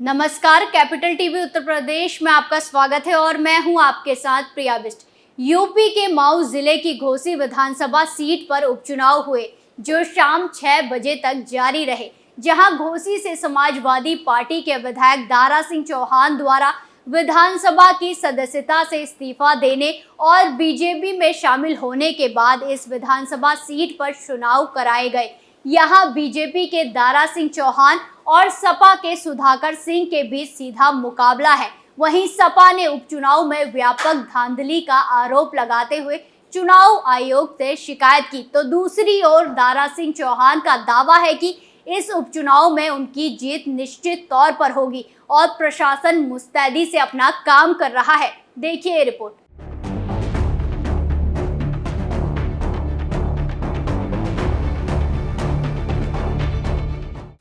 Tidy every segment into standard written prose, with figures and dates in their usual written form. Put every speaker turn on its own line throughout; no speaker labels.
नमस्कार, capital TV Uttar Pradesh में आपका स्वागत है और मैं हूं आपके साथ प्रिया बिष्ट। यूपी के मऊ जिले की घोसी विधानसभा सीट पर उपचुनाव हुए जो शाम 6 बजे तक जारी रहे, जहां घोसी से समाजवादी पार्टी के विधायक दारा सिंह चौहान द्वारा विधानसभा की सदस्यता से इस्तीफा देने और बीजेपी में शामिल होने के बाद इस विधानसभा सीट पर चुनाव कराए गए। यहां बीजेपी के दारा सिंह चौहान और सपा के सुधाकर सिंह के बीच सीधा मुकाबला है। वहीं सपा ने उपचुनाव में व्यापक धांधली का आरोप लगाते हुए चुनाव आयोग से शिकायत की, तो दूसरी ओर दारा सिंह चौहान का दावा है कि इस उपचुनाव में उनकी जीत निश्चित तौर पर होगी और प्रशासन मुस्तैदी से अपना काम कर रहा है। देखिए ये रिपोर्ट।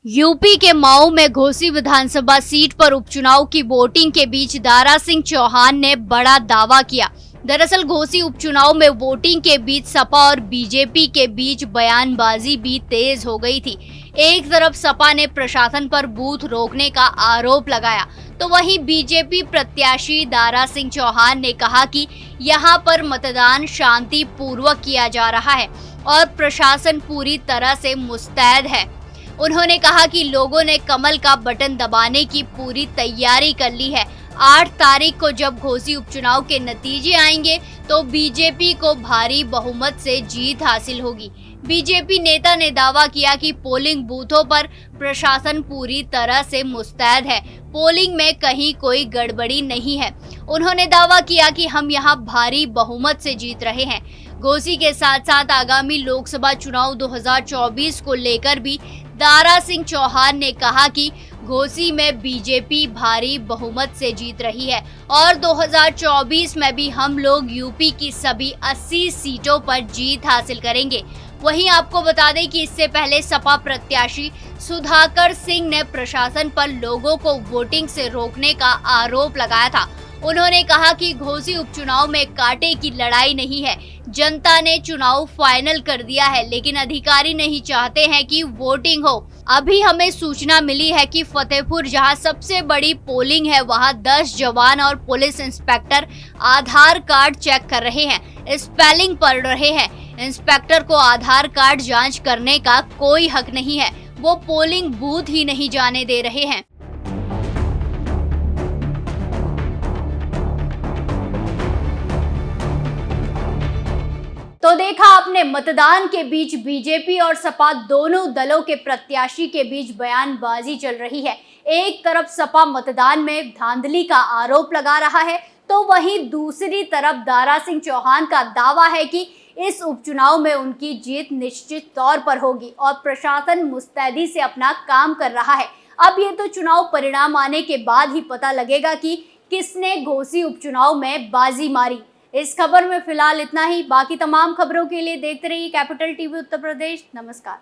यूपी के मऊ में घोसी विधानसभा सीट पर उपचुनाव की वोटिंग के बीच दारा सिंह चौहान ने बड़ा दावा किया। दरअसल घोसी उपचुनाव में वोटिंग के बीच सपा और बीजेपी के बीच बयानबाजी भी तेज हो गई थी। एक तरफ सपा ने प्रशासन पर बूथ रोकने का आरोप लगाया, तो वहीं बीजेपी प्रत्याशी दारा सिंह चौहान ने कहा कि यहां पर मतदान शांति पूर्वक किया जा रहा है और प्रशासन पूरी तरह से मुस्तैद है। उन्होंने कहा कि लोगों ने कमल का बटन दबाने की पूरी तैयारी कर ली है। 8 तारीख को जब घोसी उपचुनाव के नतीजे आएंगे तो बीजेपी को भारी बहुमत से जीत हासिल होगी। बीजेपी नेता ने दावा किया कि पोलिंग बूथों पर प्रशासन पूरी तरह से मुस्तैद है, पोलिंग में कहीं कोई गड़बड़ी नहीं है। उन्होंने दावा किया कि हम यहां भारी बहुमत से जीत रहे हैं। घोसी के साथ साथ आगामी लोकसभा चुनाव 2024 को लेकर भी दारा सिंह चौहान ने कहा कि घोसी में बीजेपी भारी बहुमत से जीत रही है और 2024 में भी हम लोग यूपी की सभी 80 सीटों पर जीत हासिल करेंगे। वहीं आपको बता दें कि इससे पहले सपा प्रत्याशी सुधाकर सिंह ने प्रशासन पर लोगों को वोटिंग से रोकने का आरोप लगाया था। उन्होंने कहा कि घोसी उपचुनाव में कांटे की लड़ाई नहीं है, जनता ने चुनाव फाइनल कर दिया है, लेकिन अधिकारी नहीं चाहते हैं कि वोटिंग हो। अभी हमें सूचना मिली है कि फतेहपुर जहां सबसे बड़ी पोलिंग है वहां 10 जवान और पुलिस इंस्पेक्टर आधार कार्ड चेक कर रहे हैं, स्पेलिंग पढ़ रहे हैं। इंस्पेक्टर को आधार कार्ड जांच करने का कोई हक नहीं है, वो पोलिंग बूथ ही नहीं जाने दे रहे हैं। तो देखा आपने, मतदान के बीच बीजेपी और सपा दोनों दलों के प्रत्याशी के बीच बयानबाजी चल रही है। एक तरफ सपा मतदान में धांधली का आरोप लगा रहा है, तो वहीं दूसरी तरफ दारा सिंह चौहान का दावा है कि इस उपचुनाव में उनकी जीत निश्चित तौर पर होगी और प्रशासन मुस्तैदी से अपना काम कर रहा है। अब ये तो चुनाव परिणाम आने के बाद ही पता लगेगा कि किसने घोसी उपचुनाव में बाजी मारी। इस खबर में फिलहाल इतना ही। बाकी तमाम खबरों के लिए देखते रहिए कैपिटल टीवी उत्तर प्रदेश। नमस्कार।